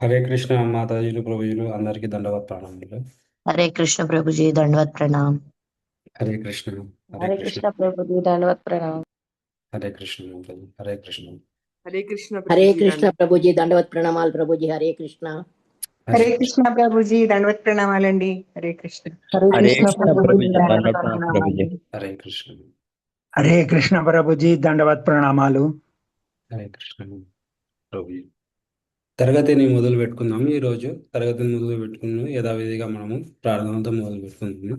హరే కృష్ణ మాతాజీలు ప్రభుజీలు అందరికీ దండవత్ ప్రణామాలు. हरे कृष्ण प्रभु जी दंडवत प्रणाम। హరే కృష్ణ. హరే हरे కృష్ణ. कृष्ण प्रभु जी दंडवत प्रणाम। హరే కృష్ణ మాతాజీ. హరే కృష్ణ. हरे कृष्ण हरे प्रभु जी कृष्ण प्रभु जी दंडवत प्रणामाल प्रभु जी हरे कृष्ण। हरे कृष्ण प्रभु जी दंडवत प्रणामाలండి। हरे कृष्ण। हरे हरे कृष्ण कृष्ण प्रभु प्रभु जी जी दंडवत दंडवत प्रणाम प्रभु जी। प्रणामाలండి। హరే కృష్ణ. హరే కృష్ణ ప్రభుజీ దండవత్ ప్రణామాలు. హరే కృష్ణ ప్రభుజీ. తరగతిని మొదలు పెట్టుకుందాము. ఈరోజు తరగతిని మొదలు పెట్టుకున్నాము. యథావిధిగా మనము ప్రార్థనతో మొదలు పెట్టుకుందాము.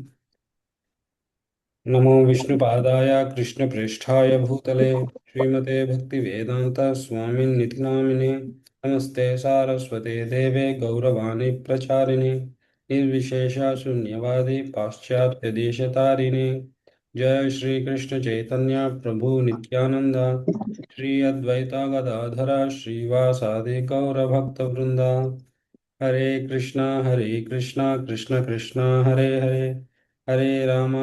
నమో విష్ణుపాదాయ కృష్ణప్రేష్ఠాయ భూతలే శ్రీమతే భక్తి వేదాంత స్వామిన్నితి నామినే నమస్తే సారస్వతే దేవే గౌరవాణి ప్రచారిణి నిర్విశేష శూన్యవాది పాశ్చాత్య దేశతారిణి జయ శ్రీ కృష్ణ చైతన్య ప్రభు నిత్యానంద శ్రీ అద్వైత గదాధర శ్రీవాసాది గౌరభక్త వృంద హరే కృష్ణ కృష్ణ కృష్ణ హరే హరే హరే రామ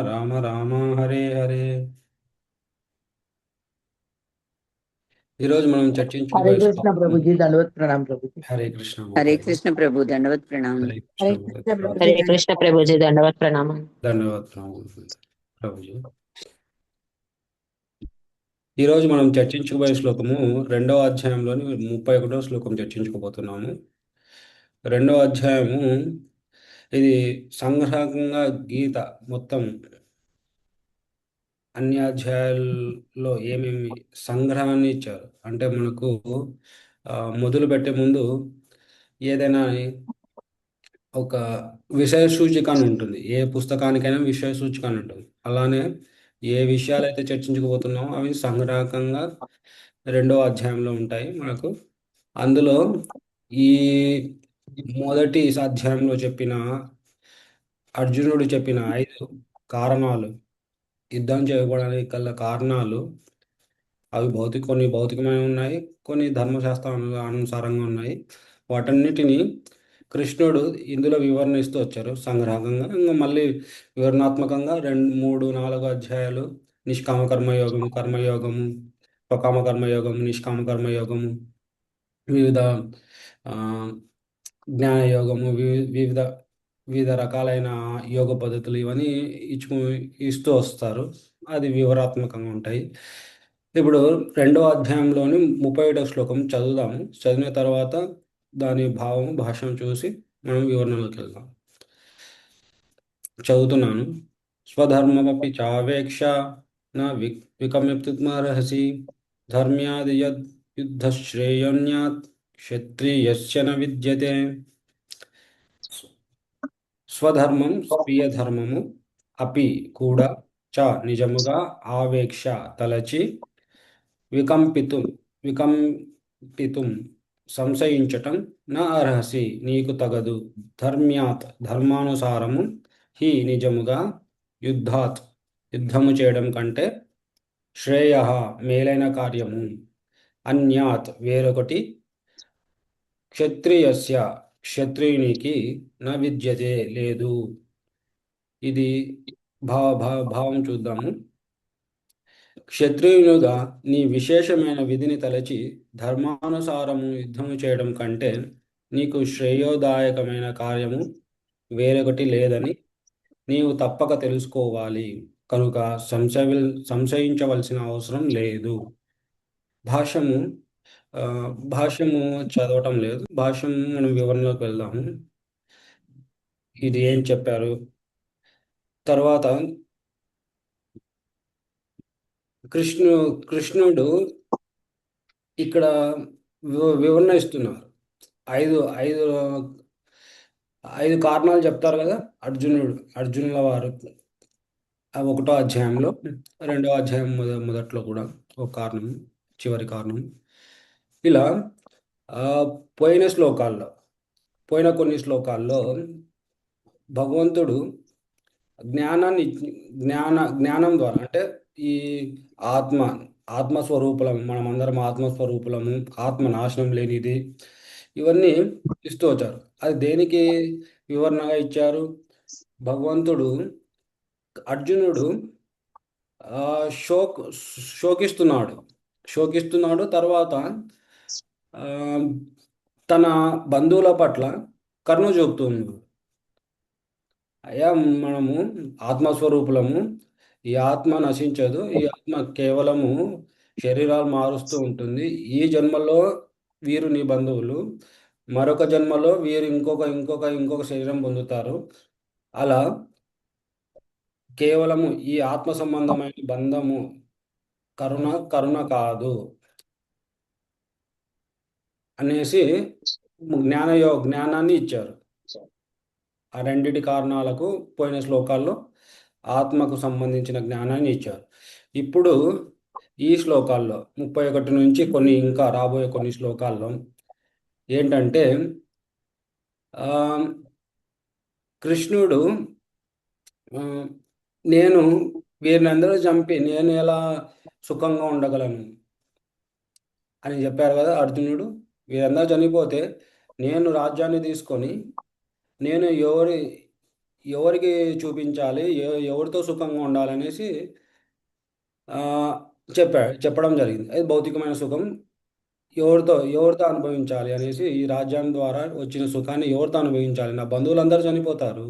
రామ రామ హరే హరే. ఈరోజు మనం हरे చర్చించుకోబోయే कृष्ण శ్లోకం प्रभु जी दंडवत प्रणाम प्रभु जी। హరే కృష్ణ हरे మాతాజీ. कृष्ण प्रभु दंडवत प्रणाम। హరే కృష్ణ हरे మాతాజీ. कृष्ण प्रभु जी हरे कृष्ण प्रभु जी दंडवत प्रणाम। ధన్యవాదాలు ప్రభుజీ. ఈరోజు మనం చర్చించుకోబోయే శ్లోకము రెండవ అధ్యాయంలోని 31వ శ్లోకం చర్చించుకోబోతున్నాము. రెండవ అధ్యాయము ఇది సంగ్రహంగా గీత మొత్తం అన్ని అధ్యాయాల్లో ఏమేమి సంగ్రహాన్ని ఇచ్చారు అంటే మనకు మొదలు పెట్టే ముందు ఏదైనా ఒక విషయ సూచిక అని ఉంటుంది. ఏ పుస్తకానికైనా విషయ సూచిక అని ఉంటుంది. అలానే ఏ విషయాలైతే చర్చించుకోబోతున్నామో అవి సంగ్రహకంగా రెండవ అధ్యాయంలో ఉంటాయి మనకు. అందులో ఈ మొదటి అధ్యాయంలో చెప్పిన అర్జునుడు చెప్పిన 5 కారణాలు, యుద్ధం చేయకపోవడానికి గల కారణాలు అవి కొన్ని భౌతికమైనవి ఉన్నాయి, కొన్ని ధర్మశాస్త్ర అనుసారంగా ఉన్నాయి. వాటన్నిటిని కృష్ణుడు ఇందులో వివరణ ఇస్తూ వచ్చారు సంగ్రహంగా. ఇంకా మళ్ళీ వివరణాత్మకంగా 2, 3, 4 అధ్యాయాలు నిష్కామ కర్మయోగము, కర్మయోగము, స్వకామ కర్మయోగము, నిష్కామ కర్మయోగము, వివిధ ఆ, జ్ఞానయోగము, వివిధ వివిధ రకాలైన యోగ పద్ధతులు ఇవన్నీ ఇస్తూ వస్తారు. అది వివరాత్మకంగా ఉంటాయి. ఇప్పుడు రెండవ అధ్యాయంలోని 31వ శ్లోకం చదువుదాము. చదివిన తర్వాత దాని భావం భాష్యం చూసి మనం వివరణలోకి వెళ్దాం. చదువుతున్నాను. స్వధర్మమపి చావేక్ష నా వికమితుమర్హసి ధర్మ్యాది యద్ యుద్ధశ్రేయోన్యాత్ క్షత్రియస్య న విద్యతే. స్వధర్మం స్వీయ ధర్మము అపి కూడా చ నిజముగా ఆవేక్ష తలచి వికంపితుం సంశయించటం నా అర్హసి నీకు తగదు. ధర్మ్యాత్ ధర్మానుసారము హి నిజముగా యుద్ధాత్ యుద్ధము చేయడం కంటే శ్రేయ మేలైన కార్యము అన్యాత్ వేరొకటి క్షత్రియస్య క్షత్రియునికి న విద్యతే లేదు. ఇది భావం చూద్దాము. క్షత్రియునిగా నీ విశేషమైన విధిని తలచి ధర్మానుసారము యుద్ధము చేయడం కంటే నీకు శ్రేయోదాయకమైన కార్యము వేరొకటి లేదని నీవు తప్పక తెలుసుకోవాలి. కనుక సంశయించవలసిన అవసరం లేదు. భాష్యము భాష్యము చదవటం లేదు. భాష్యము మనం వివరణలోకి వెళ్దాము. ఇది ఏం చెప్పారు తర్వాత కృష్ణుడు ఇక్కడ వివరణ ఇస్తున్నారు. ఐదు ఐదు ఐదు కారణాలు చెప్తారు కదా అర్జునుల వారు. 1వ అధ్యాయంలో, 2వ అధ్యాయం మొదట్లో కూడా ఒక కారణం, చివరి కారణం. ఇలా పోయిన కొన్ని శ్లోకాల్లో భగవంతుడు జ్ఞానం ద్వారా అంటే ఈ ఆత్మస్వరూపులము, మనమందరం ఆత్మస్వరూపులము, ఆత్మ నాశనం లేనిది, ఇవన్నీ ఇస్తూ వచ్చారు. అది దేనికి వివరణగా ఇచ్చారు? భగవంతుడు అర్జునుడు శోకిస్తున్నాడు. తర్వాత తన బంధువుల పట్ల కరుణ చూపుతుంది. అయ్యా, మనము ఆత్మస్వరూపులము. ఈ ఆత్మ నశించదు. ఈ ఆత్మ కేవలము శరీరాలు మారుస్తూ ఉంటుంది. ఈ జన్మలో వీరు నీ బంధువులు, మరొక జన్మలో వీరు ఇంకొక శరీరం పొందుతారు. అలా కేవలము ఈ ఆత్మ సంబంధమైన బంధము కరుణ కరుణ కాదు అనేసి జ్ఞానాన్ని ఇచ్చారు. ఆ రెండిటి కారణాలకు పోయిన శ్లోకాల్లో ఆత్మకు సంబంధించిన జ్ఞానాన్ని ఇచ్చారు. ఇప్పుడు ఈ శ్లోకాల్లో 31 నుంచి ఇంకా రాబోయే కొన్ని శ్లోకాల్లో ఏంటంటే ఆ, కృష్ణుడు ఆ, నేను వీరినందరూ చంపి నేను ఎలా సుఖంగా ఉండగలను అని చెప్పారు కదా అర్జునుడు. వీరందరూ చనిపోతే నేను రాజ్యాన్ని తీసుకొని నేను ఎవరికి చూపించాలి, ఎవరితో సుఖంగా ఉండాలనేసి ఆ, చెప్పడం జరిగింది. అది భౌతికమైన సుఖం ఎవరితో అనుభవించాలి అనేసి, ఈ రాజ్యం ద్వారా వచ్చిన సుఖాన్ని ఎవరితో అనుభవించాలి, నా బంధువులందరూ చనిపోతారు,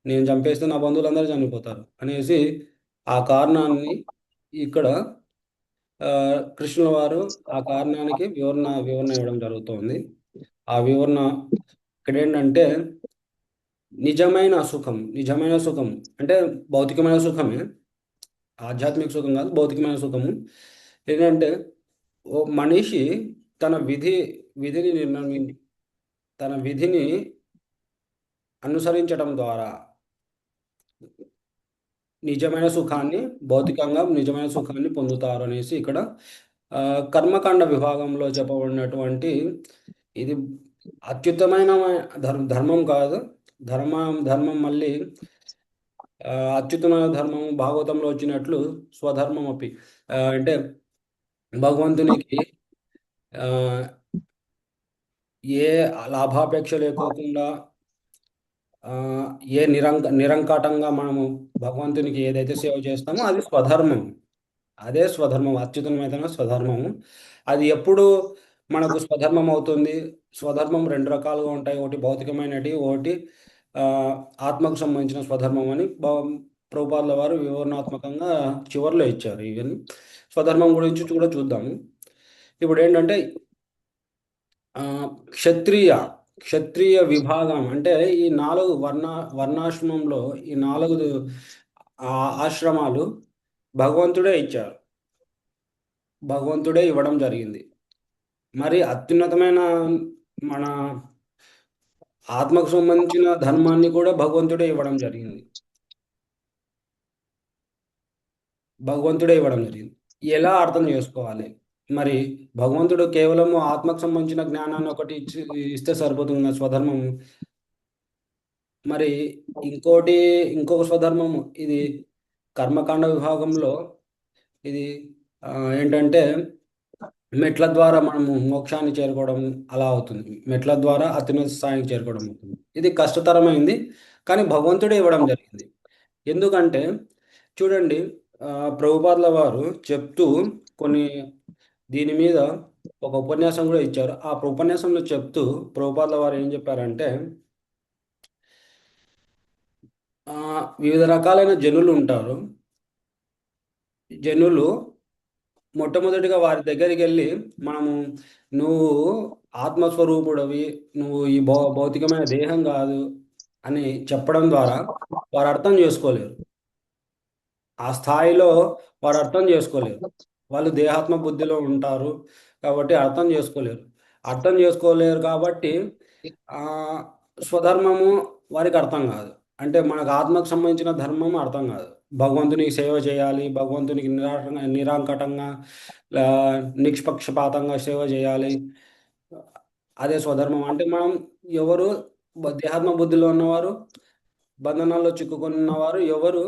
నేను చంపేస్తే నా బంధువులందరూ చనిపోతారు అనేసి ఆ కారణాన్ని ఇక్కడ కృష్ణుల వారు ఆ కారణానికి వివరణ ఇవ్వడం జరుగుతోంది. ఆ వివరణ ఇక్కడ ఏంటంటే నిజమైన సుఖం అంటే భౌతికమైన సుఖమే, ఆధ్యాత్మిక సుఖం కాదు, భౌతికమైన సుఖము. ఏంటంటే ఓ మనిషి తన విధిని అనుసరించడం ద్వారా భౌతికంగా నిజమైన సుఖాన్ని పొందుతారు అనేసి ఇక్కడ కర్మకాండ విభాగంలో చెప్పబడినటువంటి ఇది అత్యుత్తమైన ధర్మం కాదు. ధర్మం మళ్ళీ అత్యుత్తమైన ధర్మం భాగవతంలో వచ్చినట్లు స్వధర్మం అంటే భగవంతునికి ఏ లాభాపేక్ష లేకోకుండా ఏ నిరంకటంగా మనము భగవంతునికి ఏదైతే సేవ చేస్తామో అది స్వధర్మం. అదే స్వధర్మం, అత్యుత్తమైన స్వధర్మము. అది ఎప్పుడు మనకు స్వధర్మం అవుతుంది? స్వధర్మం రెండు రకాలుగా ఉంటాయి. ఒకటి భౌతికమైనటి, ఒకటి ఆత్మకు సంబంధించిన స్వధర్మం అని ప్రభుపాదుల వారు వివరణాత్మకంగా చివరిలో ఇచ్చారు. ఇవన్నీ స్వధర్మం గురించి కూడా చూద్దాము. ఇప్పుడు ఏంటంటే క్షత్రియ విభాగం అంటే ఈ 4 వర్ణాశ్రమంలో ఈ 4 ఆశ్రమాలు భగవంతుడే ఇచ్చారు, భగవంతుడే ఇవ్వడం జరిగింది. మరి అత్యున్నతమైన మన ఆత్మకు సంబంధించిన ధర్మాన్ని కూడా భగవంతుడే ఇవ్వడం జరిగింది. ఎలా అర్థం చేసుకోవాలి? మరి భగవంతుడు కేవలము ఆత్మకు సంబంధించిన జ్ఞానాన్ని ఒకటి ఇస్తే సరిపోతుంది స్వధర్మము. మరి ఇంకొక స్వధర్మము ఇది కర్మకాండ విభాగంలో ఇది ఏంటంటే మెట్ల ద్వారా మనము మోక్షాన్ని చేరుకోవడం అలా అవుతుంది. మెట్ల ద్వారా అత్యున్నత స్థాయికి చేరుకోవడం అవుతుంది. ఇది కష్టతరమైంది, కానీ భగవంతుడే ఇవ్వడం జరిగింది. ఎందుకంటే చూడండి, ప్రభుపాదుల వారు చెప్తూ దీని మీద ఒక ఉపన్యాసం కూడా ఇచ్చారు. ఆ ఉపన్యాసంలో చెప్తూ ప్రభుపాదుల వారు ఏం చెప్పారంటే వివిధ రకాలైన జనులు ఉంటారు. జనులు మొట్టమొదటిగా వారి దగ్గరికి వెళ్ళి నువ్వు ఆత్మస్వరూపుడవి, నువ్వు ఈ భౌతికమైన దేహం కాదు అని చెప్పడం ద్వారా వారు అర్థం చేసుకోలేరు. ఆ స్థాయిలో వారు అర్థం చేసుకోలేరు. వాళ్ళు దేహాత్మ బుద్ధిలో ఉంటారు కాబట్టి అర్థం చేసుకోలేరు కాబట్టి స్వధర్మము వారికి అర్థం కాదు. అంటే మనకు ఆత్మకు సంబంధించిన ధర్మం అర్థం కాదు. భగవంతునికి సేవ చేయాలి, భగవంతునికి నిరాంకటంగా నిష్పక్షపాతంగా సేవ చేయాలి, అదే స్వధర్మం. అంటే మనం ఎవరు దేహాత్మ బుద్ధిలో ఉన్నవారు, బంధనాల్లో చిక్కుకున్నవారు ఎవరు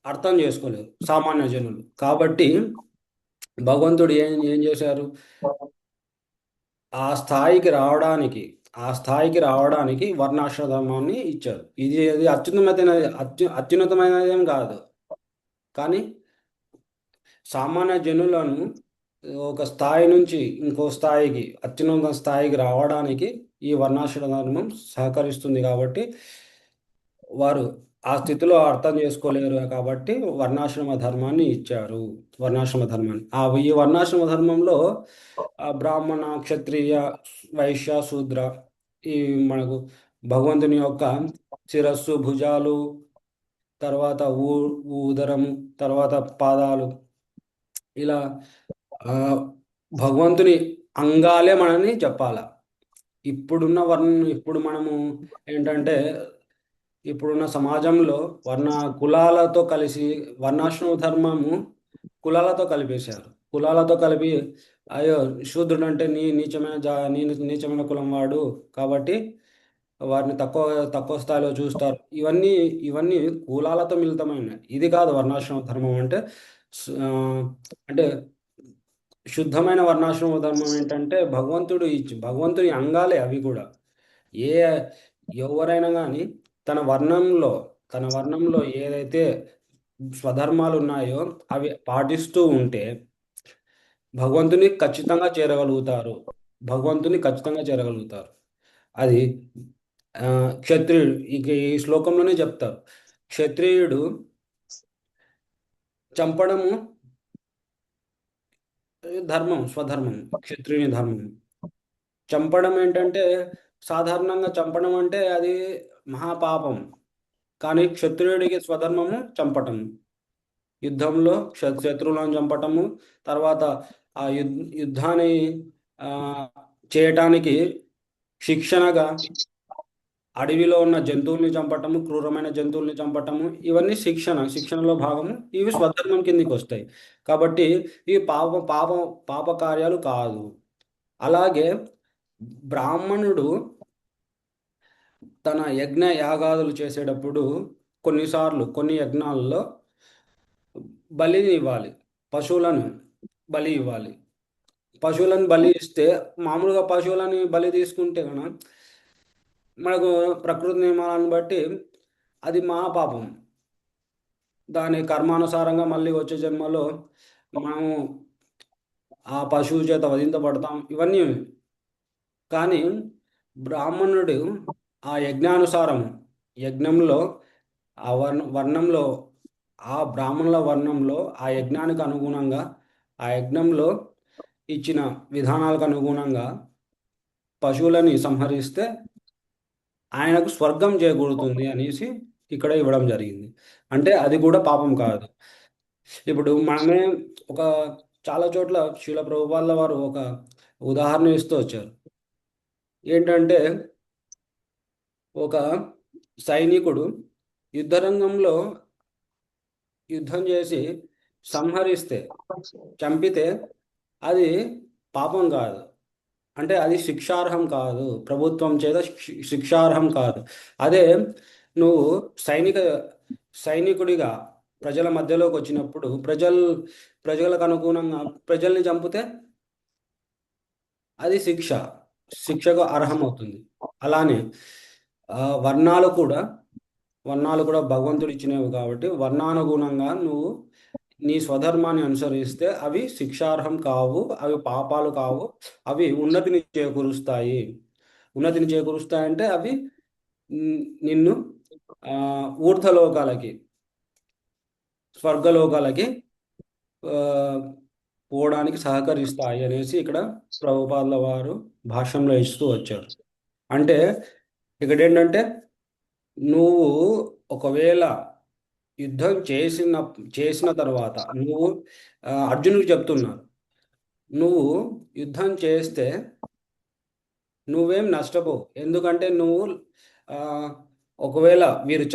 అర్థం చేసుకోలేరు, సామాన్య జనులు. కాబట్టి భగవంతుడు ఏం చేశారు? ఆ స్థాయికి రావడానికి వర్ణాశ్రమాన్ని ఇచ్చారు. ఇది అత్యున్నతమైనదేం కాదు, కానీ సామాన్య జనులను ఒక స్థాయి నుంచి ఇంకో స్థాయికి అత్యున్నత స్థాయికి రావడానికి ఈ వర్ణాశ్రమ ధర్మం సహకరిస్తుంది కాబట్టి వారు ఆ స్థితిలో అర్థం చేసుకోలేరు కాబట్టి వర్ణాశ్రమ ధర్మాన్ని ఇచ్చారు. వర్ణాశ్రమ ధర్మాన్ని ఈ వర్ణాశ్రమ ధర్మంలో బ్రాహ్మణ, క్షత్రియ, వైశ్య, శూద్ర ఈ మనకు భగవంతుని యొక్క శిరస్సు, భుజాలు, తర్వాత ఉదరము, తర్వాత పాదాలు, ఇలా ఆ, భగవంతుని అంగాలే మనని చెప్పాల. ఇప్పుడు మనము ఏంటంటే ఇప్పుడున్న సమాజంలో కులాలతో కలిసి వర్ణాశ్రమ ధర్మము కులాలతో కలిపేశారు. కులాలతో కలిపి అయ్యో శూద్రుడు అంటే నీచమైన కులం వాడు కాబట్టి వారిని తక్కువ తక్కువ స్థాయిలో చూస్తారు. ఇవన్నీ కులాలతో మిళితమైన ఇది కాదు వర్ణాశ్రమ ధర్మం అంటే. ఆ, అంటే శుద్ధమైన వర్ణాశ్రమ ధర్మం ఏంటంటే భగవంతుని అంగాలే అవి కూడా. ఎవరైనా కానీ తన వర్ణంలో ఏదైతే స్వధర్మాలు ఉన్నాయో అవి పాటిస్తూ ఉంటే భగవంతుని ఖచ్చితంగా చేరగలుగుతారు. అది క్షత్రియుడు ఈ శ్లోకంలోనే చెప్తారు. క్షత్రియుడు చంపడము ధర్మం, స్వధర్మం, క్షత్రియుని ధర్మం. చంపడం ఏంటంటే సాధారణంగా చంపడం అంటే అది మహాపాపం. కానీ క్షత్రియుడికి స్వధర్మము చంపటం, యుద్ధంలో శత్రువులను చంపటము, తర్వాత ఆ యుద్ధాన్ని చేయటానికి శిక్షణగా అడవిలో ఉన్న జంతువుల్ని చంపటము, క్రూరమైన జంతువుల్ని చంపటము, ఇవన్నీ శిక్షణలో భాగము. ఇవి స్వధర్మం కిందికి వస్తాయి. కాబట్టి ఇవి పాప కార్యాలు కాదు. అలాగే బ్రాహ్మణుడు తన యజ్ఞ యాగాదులు చేసేటప్పుడు కొన్ని యజ్ఞాల్లో బలిని ఇవ్వాలి, పశువులను బలి ఇవ్వాలి. పశువులను బలి ఇస్తే మామూలుగా పశువులని బలి తీసుకుంటే కనుక మనకు ప్రకృతి నియమాలను బట్టి అది మహాపాపం. దాని కర్మానుసారంగా మళ్ళీ వచ్చే జన్మలో మనము ఆ పశువు చేత వధించబడతాం, ఇవన్నీ. కానీ బ్రాహ్మణుడు ఆ యజ్ఞంలో ఆ వర్ణంలో ఆ బ్రాహ్మణుల వర్ణంలో ఆ యజ్ఞానికి అనుగుణంగా ఆ యజ్ఞంలో ఇచ్చిన విధానాలకు అనుగుణంగా పశువులని సంహరిస్తే ఆయనకు స్వర్గం చేకూరుతుంది అనేసి ఇక్కడ ఇవ్వడం జరిగింది. అంటే అది కూడా పాపం కాదు. ఇప్పుడు మనమే చాలా చోట్ల శ్రీల ప్రభుపాదుల వారు ఒక ఉదాహరణ ఇస్తూ వచ్చారు. ఏంటంటే ఒక సైనికుడు యుద్ధరంగంలో యుద్ధం చేసి సంహరిస్తే, చంపితే అది పాపం కాదు. అంటే అది శిక్షార్హం కాదు, ప్రభుత్వం చేత శిక్షార్హం కాదు. అదే నువ్వు సైనికుడిగా ప్రజల మధ్యలోకి వచ్చినప్పుడు ప్రజలకు అనుగుణంగా ప్రజల్ని చంపితే అది శిక్షకు అర్హమవుతుంది. అలానే వర్ణాలు కూడా భగవంతుడు ఇచ్చినవి కాబట్టి వర్ణానుగుణంగా నువ్వు నీ స్వధర్మాన్ని అనుసరిస్తే అవి శిక్షార్హం కావు, అవి పాపాలు కావు, అవి ఉన్నతిని చేకూరుస్తాయంటే అవి నిన్ను ఊర్ధ్వలోకాలకి, స్వర్గలోకాలకి పోవడానికి సహకరిస్తాయి అనేసి ఇక్కడ ప్రభుపాదుల వారు భాష్యంలో ఇస్తూ వచ్చారు. అంటే ఇక్కడ ఏంటంటే నువ్వు ఒకవేళ యుద్ధం చేసిన తర్వాత నువ్వు అర్జునుడికి చెప్తున్నారు, నువ్వు యుద్ధం చేస్తే నువ్వేం నష్టపోవు. ఎందుకంటే నువ్వు ఒకవేళ వీళ్ళు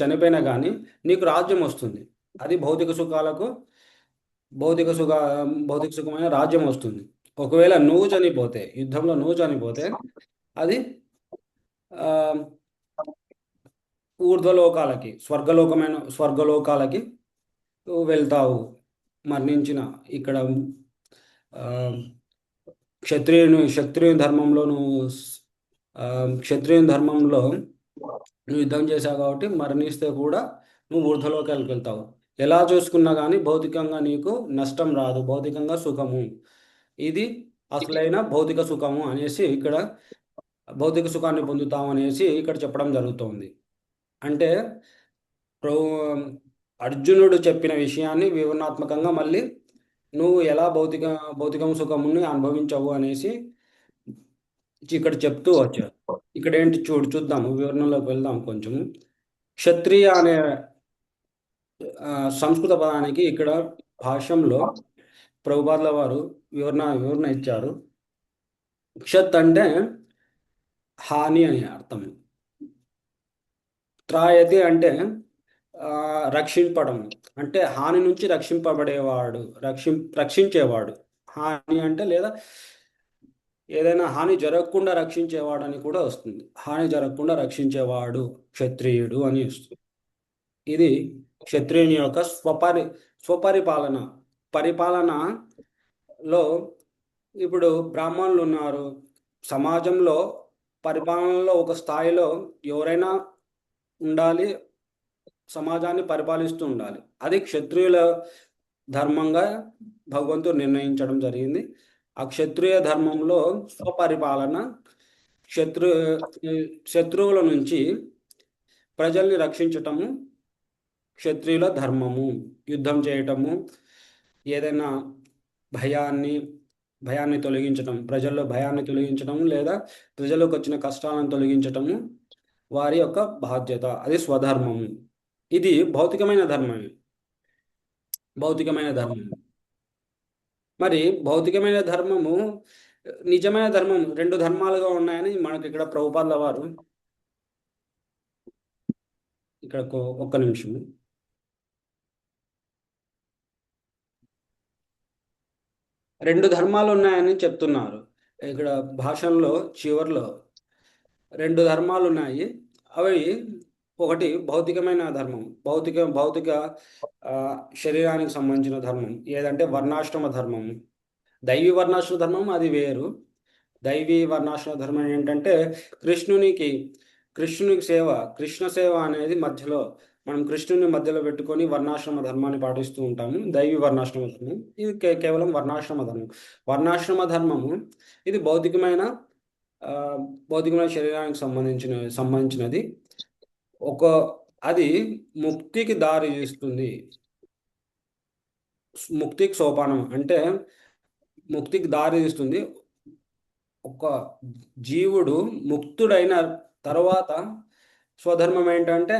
చనిపోయినా కానీ నీకు రాజ్యం వస్తుంది. అది భౌతిక సుఖమైన రాజ్యం వస్తుంది. ఒకవేళ యుద్ధంలో నువ్వు చనిపోతే అది ఊర్ధ్వలోకాలకి, స్వర్గలోకాలకి వెళ్తావు. మరణించిన ఇక్కడ క్షత్రియుని ధర్మంలో నువ్వు యుద్ధం చేశావు కాబట్టి మరణిస్తే కూడా నువ్వు ఊర్ధ్వలోకాలకు వెళ్తావు. ఎలా చూసుకున్నా కానీ భౌతికంగా నీకు నష్టం రాదు, భౌతికంగా సుఖము. ఇది అసలైన భౌతిక సుఖము అనేసి ఇక్కడ భౌతిక సుఖాన్ని పొందుతాం అనేసి ఇక్కడ చెప్పడం జరుగుతోంది. అంటే ప్రభు అర్జునుడు చెప్పిన విషయాన్ని వివరణాత్మకంగా మళ్ళీ నువ్వు ఎలా భౌతికం సుఖముని అనుభవించవు అనేసి ఇక్కడ చెప్తూ వచ్చారు. ఇక్కడ ఏంటి చూద్దాము, వివరణలోకి వెళ్దాం కొంచెం. క్షత్రియ అనే సంస్కృత పదానికి ఇక్కడ భాష్యంలో ప్రభుపాదుల వారు వివరణ ఇచ్చారు. క్షత్ అంటే హాని అని అర్థం. త్రాయతి అంటే రక్షింపడం, అంటే హాని నుంచి రక్షింపబడేవాడు, రక్షించేవాడు. హాని అంటే లేదా ఏదైనా హాని జరగకుండా రక్షించేవాడు అని కూడా వస్తుంది. హాని జరగకుండా రక్షించేవాడు క్షత్రియుడు అని వస్తుంది. ఇది క్షత్రియుని యొక్క పరిపాలనలో ఇప్పుడు బ్రాహ్మణులు ఉన్నారు. సమాజంలో పరిపాలనలో ఒక స్థాయిలో ఎవరైనా ఉండాలి, సమాజాన్ని పరిపాలిస్తూ ఉండాలి. అది క్షత్రియుల ధర్మంగా భగవంతుడు నిర్ణయించడం జరిగింది. ఆ క్షత్రియ ధర్మంలో స్వపరిపాలన, శత్రువుల నుంచి ప్రజల్ని రక్షించటము క్షత్రియుల ధర్మము. యుద్ధం చేయటము, ఏదైనా భయాన్ని తొలగించటం, ప్రజల్లో భయాన్ని తొలగించటం, లేదా ప్రజలకు వచ్చిన కష్టాలను తొలగించటము వారి యొక్క బాధ్యత. అది స్వధర్మము. ఇది భౌతికమైన ధర్మం. మరి భౌతికమైన ధర్మము, నిజమైన ధర్మం రెండు ధర్మాలుగా ఉన్నాయని మనకి ఇక్కడ ప్రభుపాదుల వారు ఇక్కడ ఒక్క నిమిషము. రెండు ధర్మాలు ఉన్నాయని చెప్తున్నారు. ఇక్కడ భాషల్లో చివర్లో రెండు ధర్మాలు ఉన్నాయి. అవి ఒకటి భౌతికమైన ధర్మం, భౌతిక శరీరానికి సంబంధించిన ధర్మం ఏదంటే వర్ణాశ్రమ ధర్మం. దైవీ వర్ణాశ్రమ ధర్మం అది వేరు. దైవీ వర్ణాశ్రమ ధర్మం ఏంటంటే కృష్ణునికి సేవ, కృష్ణ సేవ అనేది మధ్యలో మనం కృష్ణుని మధ్యలో పెట్టుకొని వర్ణాశ్రమ ధర్మాన్ని పాటిస్తూ ఉంటాము. దైవీ వర్ణాశ్రమ ధర్మం ఇది కేవలం వర్ణాశ్రమ ధర్మం. వర్ణాశ్రమ ధర్మము ఇది భౌతికమైన శరీరానికి సంబంధించినది. అది ముక్తికి దారి తీస్తుంది. ముక్తికి సోపానం అంటే ముక్తికి దారి తీస్తుంది. ఒక జీవుడు ముక్తుడైన తర్వాత స్వధర్మం ఏంటంటే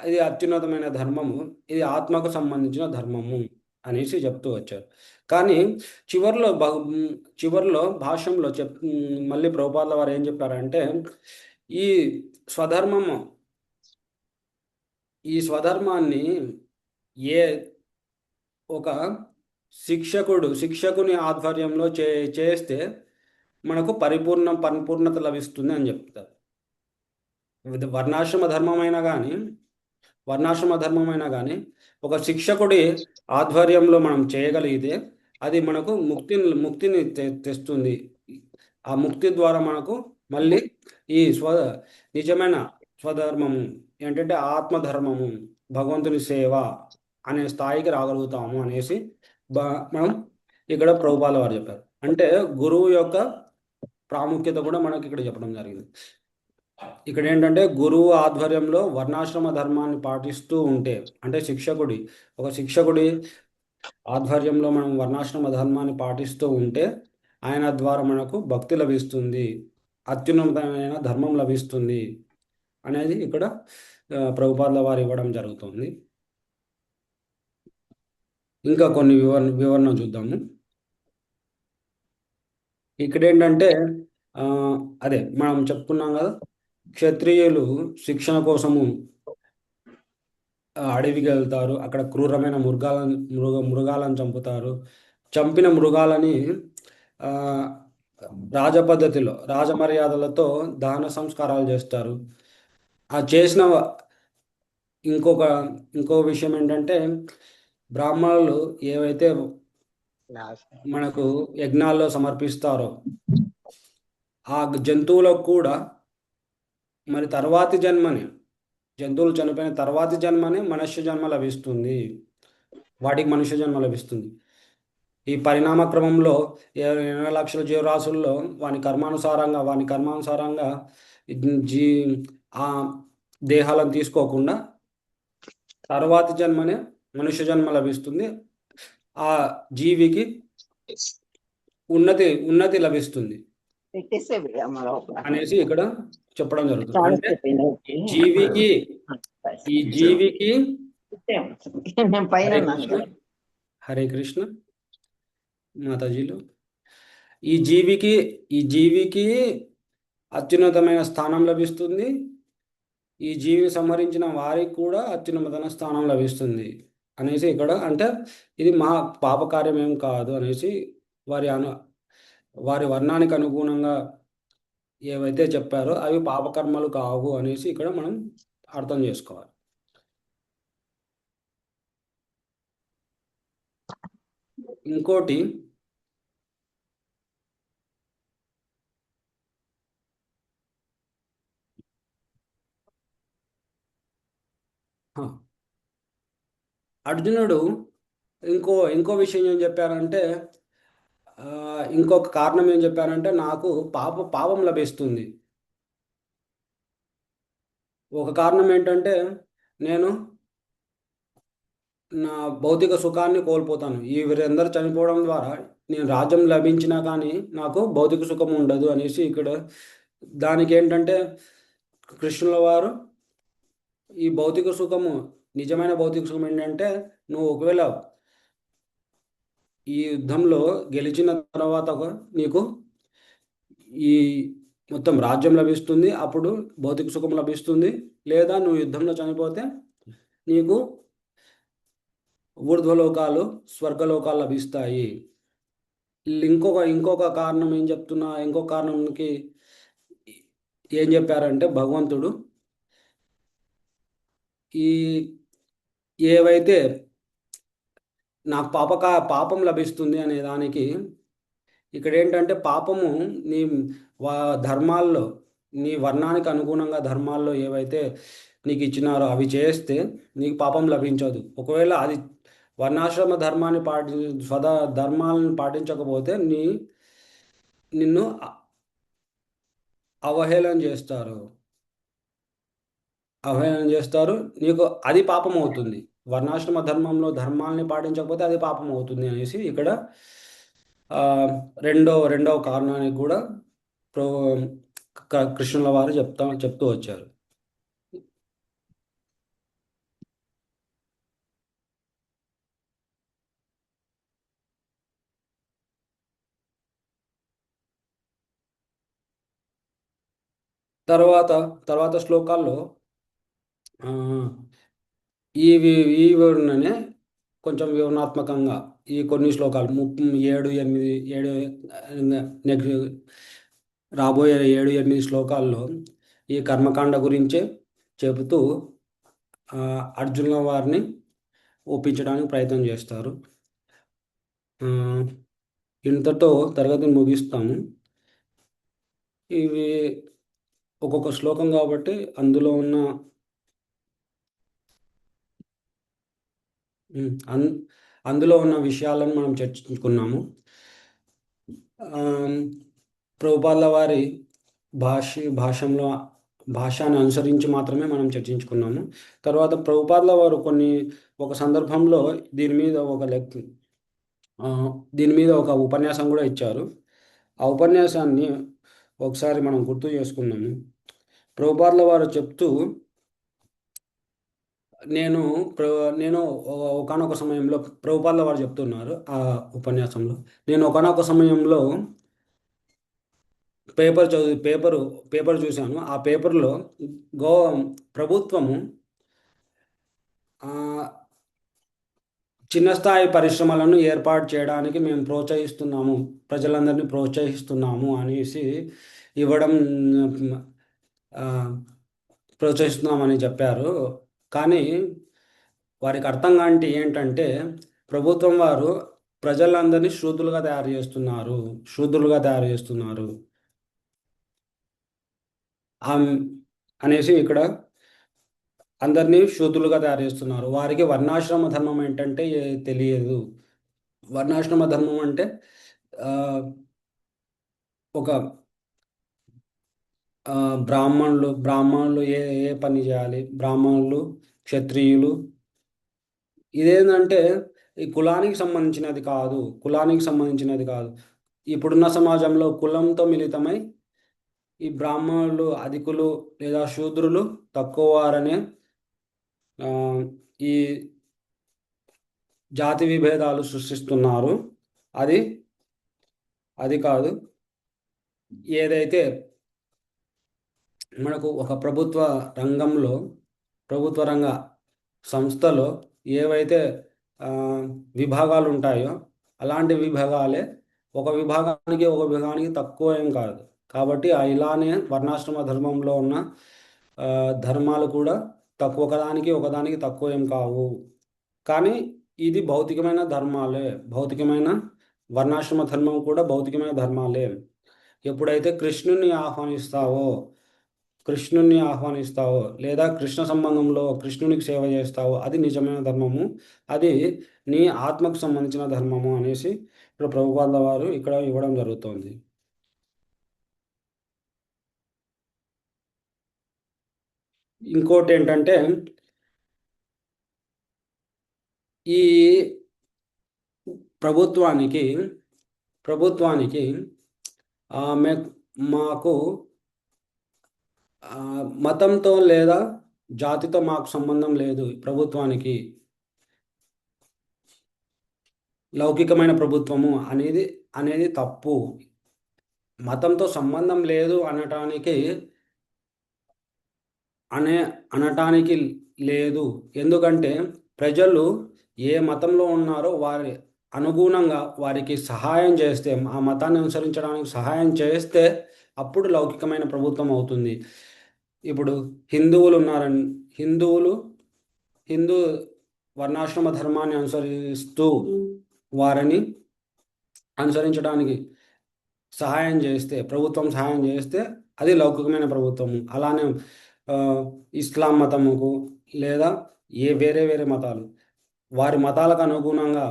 ఇది అత్యున్నతమైన ధర్మము, ఇది ఆత్మకు సంబంధించిన ధర్మము అనేసి చెప్తూ వచ్చారు. కానీ చివర్లో భాష్యంలో మళ్ళీ ప్రభుపాదుల వారు ఏం చెప్పారంటే ఈ స్వధర్మాన్ని ఒక శిక్షకుని ఆధ్వర్యంలో చేస్తే మనకు పరిపూర్ణత లభిస్తుంది అని చెప్తారు. వర్ణాశ్రమ ధర్మమైనా కానీ ఒక శిక్షకుడి ఆధ్వర్యంలో మనం చేయగలిగితే అది మనకు ముక్తిని తెస్తుంది. ఆ ముక్తి ద్వారా మనకు మళ్ళీ ఈ నిజమైన స్వధర్మము ఏంటంటే ఆత్మధర్మము, భగవంతుని సేవ అనే స్థాయికి రాగలుగుతాము అనేసి మనం ఇక్కడ ప్రభుపాదుల వారు చెప్పారు. అంటే గురువు యొక్క ప్రాముఖ్యత కూడా మనకి ఇక్కడ చెప్పడం జరిగింది. ఇక్కడ ఏంటంటే గురువు ఆధ్వర్యంలో వర్ణాశ్రమ ధర్మాన్ని పాటిస్తూ ఉంటే, అంటే ఒక శిక్షకుడి ఆధ్వర్యంలో మనం వర్ణాశ్రమ ధర్మాన్ని పాటిస్తూ ఉంటే ఆయన ద్వారా మనకు భక్తి లభిస్తుంది, అత్యున్నతమైన ధర్మం లభిస్తుంది అనేది ఇక్కడ ప్రభుపాదుల వారు ఇవ్వడం జరుగుతుంది. ఇంకా కొన్ని వివరణ చూద్దాము. ఇక్కడ ఏంటంటే అదే మనం చెప్పుకున్నాం కదా, క్షత్రియులు శిక్షణ కోసము అడవికి వెళ్తారు. అక్కడ క్రూరమైన మృగాలను చంపుతారు. చంపిన మృగాలని రాజపద్ధతిలో రాజమర్యాదలతో దహన సంస్కారాలు చేస్తారు. ఆ చేసిన ఇంకో విషయం ఏంటంటే బ్రాహ్మణులు ఏవైతే మనకు యజ్ఞాల్లో సమర్పిస్తారో ఆ జంతువులకు కూడా మరి జంతువులు చనిపోయిన తర్వాతి జన్మనే మనుష్య జన్మ లభిస్తుంది. వాటికి మనుష్య జన్మ లభిస్తుంది. ఈ పరిణామ క్రమంలో 20 లక్షల జీవరాశుల్లో వాని కర్మానుసారంగా జీ ఆ దేహాలను తీసుకోకుండా తర్వాతి జన్మనే మనుష్య జన్మ లభిస్తుంది. ఆ జీవికి ఉన్నతి లభిస్తుంది అనేసి ఇక్కడ చెప్పడం జరుగుతుంది. అంటే జీవికి ఈ జీవికి హరే కృష్ణ, హరే కృష్ణ మాతాజీలు, ఈ జీవికి అత్యున్నతమైన స్థానం లభిస్తుంది. ఈ జీవిని సంహరించిన వారికి కూడా అత్యున్నతమైన స్థానం లభిస్తుంది అనేసి ఇక్కడ, అంటే ఇది పాపకార్యం ఏం కాదు అనేసి వారి వర్ణానికి అనుగుణంగా ఏవైతే చెప్పారో అవి పాపకర్మలు కావు అనేసి ఇక్కడ మనం అర్థం చేసుకోవాలి. ఇంకోటి, అర్జునుడు ఇంకో విషయం ఏం చెప్పారంటే, ఇంకొక కారణం ఏం చెప్పారంటే, నాకు పాపం లభిస్తుంది. ఒక కారణం ఏంటంటే, నేను నా భౌతిక సుఖాన్ని కోల్పోతాను. వీరందరూ చనిపోవడం ద్వారా నేను రాజ్యం లభించినా కానీ నాకు భౌతిక సుఖం ఉండదు అనేసి ఇక్కడ, దానికి ఏంటంటే కృష్ణుల వారు ఈ భౌతిక సుఖము, నిజమైన భౌతిక సుఖం ఏంటంటే, నువ్వు ఒకవేళ ఈ యుద్ధంలో గెలిచిన తర్వాత నీకు ఈ మొత్తం రాజ్యం లభిస్తుంది, అప్పుడు భౌతిక సుఖం లభిస్తుంది. లేదా నువ్వు యుద్ధంలో చనిపోతే నీకు ఊర్ధ్వలోకాలు, స్వర్గలోకాలు లభిస్తాయి. ఇంకొక కారణం ఇంకొక కారణంకి ఏం చెప్పారంటే, భగవంతుడు ఏవైతే నాకు పాపం లభిస్తుంది అనే దానికి ఇక్కడ ఏంటంటే, పాపము నీ ధర్మాల్లో, నీ వర్ణానికి అనుగుణంగా ధర్మాల్లో ఏవైతే నీకు ఇచ్చినారో అవి చేస్తే నీకు పాపం లభించదు. ఒకవేళ అది వర్ణాశ్రమ ధర్మాన్ని ధర్మాలను పాటించకపోతే నిన్ను అవహేళన చేస్తారు, నీకు అది పాపం అవుతుంది. వర్ణాశ్రమ ధర్మంలో ధర్మాల్ని పాటించకపోతే అది పాపం అవుతుంది అనేసి ఇక్కడ రెండవ కారణానికి కూడా కృష్ణుల వారు చెప్తూ వచ్చారు. తర్వాత శ్లోకాల్లో ఈ వివరణనే కొంచెం వివరణాత్మకంగా ఈ కొన్ని శ్లోకాలు 7, 8 నెక్స్ట్ రాబోయే 7, 8 శ్లోకాల్లో ఈ కర్మకాండ గురించే చెబుతూ అర్జునుల వారిని ఒప్పించడానికి ప్రయత్నం చేస్తారు. ఇంతతో తరగతిని ముగిస్తాము. ఇవి ఒక్కొక్క శ్లోకం కాబట్టి అందులో ఉన్న విషయాలను మనం చర్చించుకున్నాము. ప్రభుపాదుల వారి భాషను అనుసరించి మాత్రమే మనం చర్చించుకున్నాము. తర్వాత ప్రభుపాదుల వారు ఒక సందర్భంలో దీని మీద ఒక ఉపన్యాసం కూడా ఇచ్చారు. ఆ ఉపన్యాసాన్ని ఒకసారి మనం గుర్తు చేసుకున్నాము. ప్రభుపాదుల వారు చెప్తూ, నేను ఒకానొక సమయంలో ప్రభుపాదుల వారు చెప్తున్నారు ఆ ఉపన్యాసంలో, నేను ఒకానొక సమయంలో పేపర్ చూశాను. ఆ పేపర్లో ప్రభుత్వము చిన్న స్థాయి పరిశ్రమలను ఏర్పాటు చేయడానికి మేము ప్రజలందరినీ ప్రోత్సహిస్తున్నాము అనేసి ప్రోత్సహిస్తున్నామని చెప్పారు. కానీ వారికి అర్థం కాంటి ఏంటంటే, ప్రభుత్వం వారు ప్రజలందరినీ శూద్రులుగా తయారు చేస్తున్నారు అనేసి ఇక్కడ అందరినీ శూద్రులుగా తయారు చేస్తున్నారు. వారికి వర్ణాశ్రమ ధర్మం ఏంటంటే తెలియదు. వర్ణాశ్రమ ధర్మం అంటే ఆ, ఒక ఆ, బ్రాహ్మణులు ఏ ఏ పని చేయాలి, బ్రాహ్మణులు, క్షత్రియులు, ఇదేంటంటే ఈ కులానికి సంబంధించినది కాదు. ఇప్పుడున్న సమాజంలో కులంతో మిళితమై ఈ బ్రాహ్మణులు అధికులు లేదా శూద్రులు తక్కువ వారనే ఆ, ఈ జాతి విభేదాలు సృష్టిస్తున్నారు. అది అది కాదు. ఏదైతే మనకు ఒక ప్రభుత్వ రంగ సంస్థలో ఏవైతే ఆ, విభాగాలు ఉంటాయో అలాంటి విభాగాలే ఒక విభాగానికి తక్కువ ఏం కాదు. కాబట్టి ఇలానే వర్ణాశ్రమ ధర్మంలో ఉన్న ధర్మాలు కూడా ఒకదానికి తక్కువ ఏం కావు. కానీ ఇది భౌతికమైన ధర్మాలే. వర్ణాశ్రమ ధర్మం కూడా భౌతికమైన ధర్మాలే. ఎప్పుడైతే కృష్ణుణ్ణి ఆహ్వానిస్తావో లేదా కృష్ణ సంబంధంలో కృష్ణునికి సేవ చేస్తావో అది నిజమైన ధర్మము, అది నీ ఆత్మకు సంబంధించిన ధర్మము అనేసి ఇప్పుడు ప్రభుపాదుల వారు ఇక్కడ ఇవ్వడం జరుగుతోంది. ఇంకోటి ఏంటంటే ఈ ప్రభుత్వానికి మాకు మతంతో లేదా జాతితో మాకు సంబంధం లేదు. ప్రభుత్వానికి లౌకికమైన ప్రభుత్వము అనేది తప్పు. మతంతో సంబంధం లేదు అనటానికి లేదు. ఎందుకంటే ప్రజలు ఏ మతంలో ఉన్నారో వారి అనుగుణంగా వారికి సహాయం చేస్తే, ఆ మతాన్ని అనుసరించడానికి సహాయం చేస్తే అప్పుడు లౌకికమైన ప్రభుత్వం అవుతుంది. ఇప్పుడు హిందువులు ఉన్నారని హిందూ వర్ణాశ్రమ ధర్మాన్ని అనుసరిస్తూ వారిని అనుసరించడానికి ప్రభుత్వం సహాయం చేస్తే అది లౌకికమైన ప్రభుత్వము. అలానే ఇస్లాం మతముకు లేదా వేరే మతాలు వారి మతాలకు అనుగుణంగా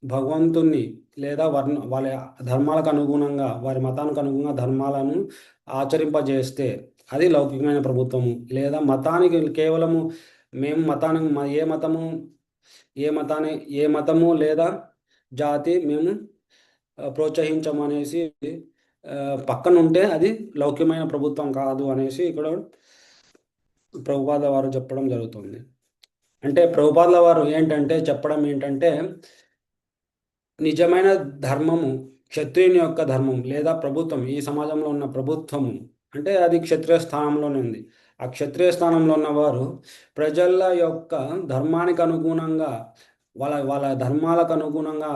భగవంతుణ్ణి లేదా వాళ్ళ ధర్మాలకు అనుగుణంగా వారి మతానికి అనుగుణంగా ధర్మాలను ఆచరింపజేస్తే అది లౌకికమైన ప్రభుత్వము. లేదా మతానికి కేవలము మేము ఏ మతము లేదా జాతి మేము ప్రోత్సహించము అనేసి పక్కన ఉంటే అది లౌకికమైన ప్రభుత్వం కాదు అనేసి ఇక్కడ ప్రభుపాదుల వారు చెప్పడం జరుగుతుంది. అంటే ప్రభుపాదుల వారు చెప్పడం ఏంటంటే నిజమైన ధర్మము క్షత్రియుని యొక్క ధర్మం లేదా ప్రభుత్వం, ఈ సమాజంలో ఉన్న ప్రభుత్వము అంటే అది క్షత్రియ స్థానంలోనే ఉంది. ఆ క్షత్రియ స్థానంలో ఉన్నవారు ప్రజల యొక్క ధర్మానికి అనుగుణంగా వాళ్ళ ధర్మాలకు అనుగుణంగా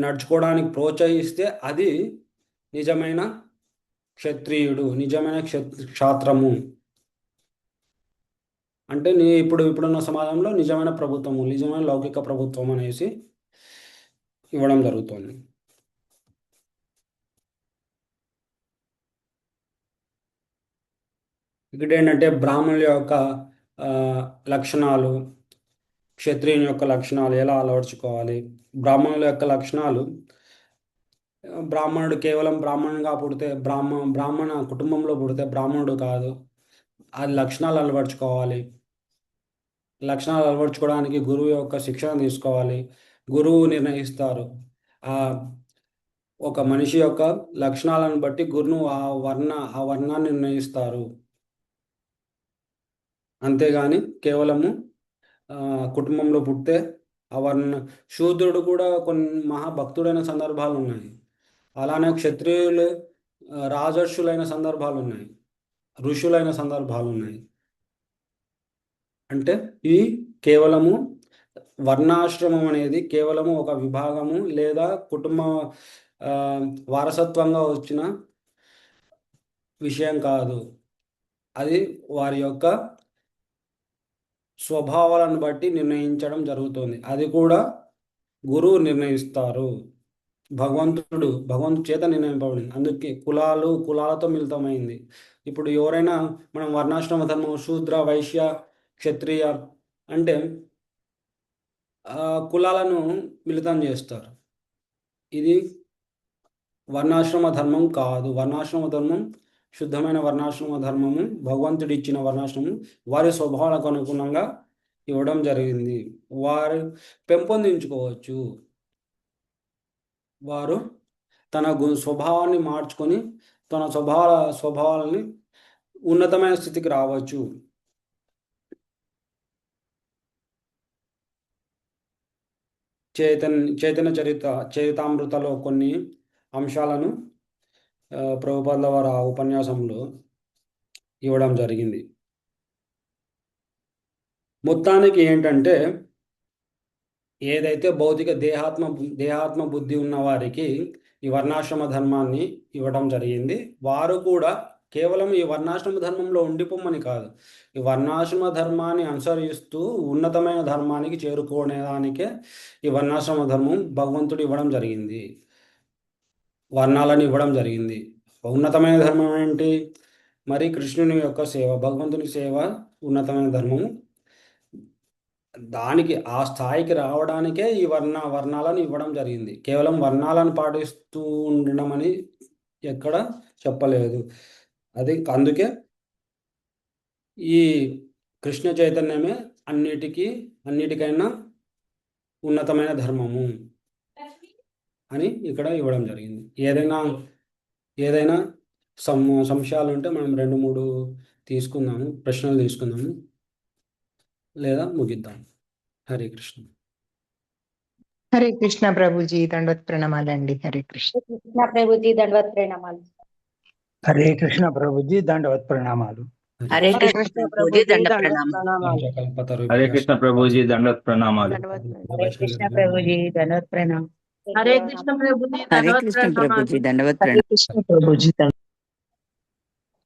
నడుచుకోవడానికి ప్రోత్సహిస్తే అది నిజమైన క్షత్రియుడు, నిజమైన క్షాత్రము. అంటే ఇప్పుడున్న సమాజంలో నిజమైన ప్రభుత్వము, నిజమైన లౌకిక ప్రభుత్వం అనేసి ఇవ్వడం జరుగుతుంది. ఇక్కడ ఏంటంటే బ్రాహ్మణుల యొక్క లక్షణాలు, క్షత్రియుని యొక్క లక్షణాలు ఎలా అలవర్చుకోవాలి. బ్రాహ్మణుల యొక్క లక్షణాలు, బ్రాహ్మణుడు కేవలం బ్రాహ్మణుగా పుడితే బ్రాహ్మణ కుటుంబంలో పుడితే బ్రాహ్మణుడు కాదు. అది లక్షణాలు అలవర్చుకోవడానికి గురువు యొక్క శిక్షణ తీసుకోవాలి. గురువు నిర్ణయిస్తారు. ఒక మనిషి యొక్క లక్షణాలను బట్టి గురువు ఆ వర్ణాన్ని నిర్ణయిస్తారు. అంతేగాని కేవలము కుటుంబంలో పుడితే శూద్రుడు కూడా కొన్ని మహాభక్తుడైన సందర్భాలు ఉన్నాయి. అలానే క్షత్రియులు రాజర్షులైన సందర్భాలు ఉన్నాయి, ఋషులైన సందర్భాలు ఉన్నాయి. అంటే ఈ కేవలము వర్ణాశ్రమం అనేది కేవలము ఒక విభాగము లేదా కుటుంబ వారసత్వంగా వచ్చిన విషయం కాదు. అది వారి యొక్క స్వభావాలను బట్టి నిర్ణయించడం జరుగుతుంది. అది కూడా గురువు నిర్ణయిస్తారు. భగవంతుడు చేత నిర్ణయింపబడింది. అందుకే కులాలతో మిళితమైంది. ఇప్పుడు ఎవరైనా మనం వర్ణాశ్రమ ధర్మం శూద్ర వైశ్య క్షత్రియ అంటే కులాలను మిళితం చేస్తారు. ఇది వర్ణాశ్రమ ధర్మం కాదు. వర్ణాశ్రమ ధర్మం శుద్ధమైన వర్ణాశ్రమ ధర్మము, భగవంతుడు ఇచ్చిన వర్ణాశ్రమం వారి స్వభావాలకు అనుగుణంగా ఇవ్వడం జరిగింది. వారు పెంపొందించుకోవచ్చు. వారు తన స్వభావాన్ని మార్చుకొని తన స్వభావాలని ఉన్నతమైన స్థితికి రావచ్చు. చైతన్య చరితామృతలో కొన్ని అంశాలను ప్రభుపాదుల వారు ఆ ఉపన్యాసంలో ఇవ్వడం జరిగింది. మొత్తానికి ఏంటంటే, ఏదైతే భౌతిక దేహాత్మ బుద్ధి ఉన్న వారికి ఈ వర్ణాశ్రమ ధర్మాన్ని ఇవ్వడం జరిగింది. వారు కూడా కేవలం ఈ వర్ణాశ్రమ ధర్మంలో ఉండిపోమని కాదు, ఈ వర్ణాశ్రమ ధర్మాన్ని అనుసరిస్తూ ఉన్నతమైన ధర్మానికి చేరుకోవడానికే ఈ వర్ణాశ్రమ ధర్మం భగవంతుడు ఇవ్వడం జరిగింది. వర్ణాలను ఇవ్వడం జరిగింది. ఉన్నతమైన ధర్మం ఏంటి? మరి కృష్ణుని యొక్క సేవ, భగవంతుని సేవ ఉన్నతమైన ధర్మము. దానికి ఆ స్థాయికి రావడానికే ఈ వర్ణాలను ఇవ్వడం జరిగింది. కేవలం వర్ణాలను పాటిస్తూ ఉండడం అని ఎక్కడ చెప్పలేదు. అందుకే ఈ కృష్ణ చైతన్యమే అన్నిటికైనా ఉన్నతమైన ధర్మము అని ఇక్కడ ఇవ్వడం జరిగింది. ఏదైనా సంశయాలు ఉంటే మనం 2-3 తీసుకుందాము, ప్రశ్నలు తీసుకుందాము, లేదా ముగిద్దాం. హరే కృష్ణ. హరే కృష్ణ ప్రభుజీ, దండవత్ ప్రణామాలండి. హరే కృష్ణ. కృష్ణ ప్రభుజీ దండవత్ ప్రణామాలు. హరే కృష్ణ ప్రభుజీ దండవత్ ప్రణామాలు. హరే కృష్ణ ప్రభుజీ దండవత్ ప్రణామాలు. హరే కృష్ణ ప్రభుజీ దండవత్ ప్రణామాలు. హరే కృష్ణ ప్రభుజీ దండవత్ ప్రణామం. హరే కృష్ణ ప్రభుజీ హరే కృష్ణ ప్రభుజీ దండవత్ హరే ప్రణామాలు. కృష్ణ ప్రభుజీ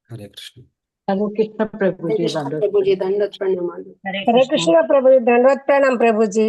హరే కృష్ణ. హరే కృష్ణ ప్రభుజీ దండవత్ ప్రభుజీ దండవత్ ప్రణామాలు. హరే హరే కృష్ణ ప్రభుజీ దండవత్ ప్రణామం ప్రభుజీ.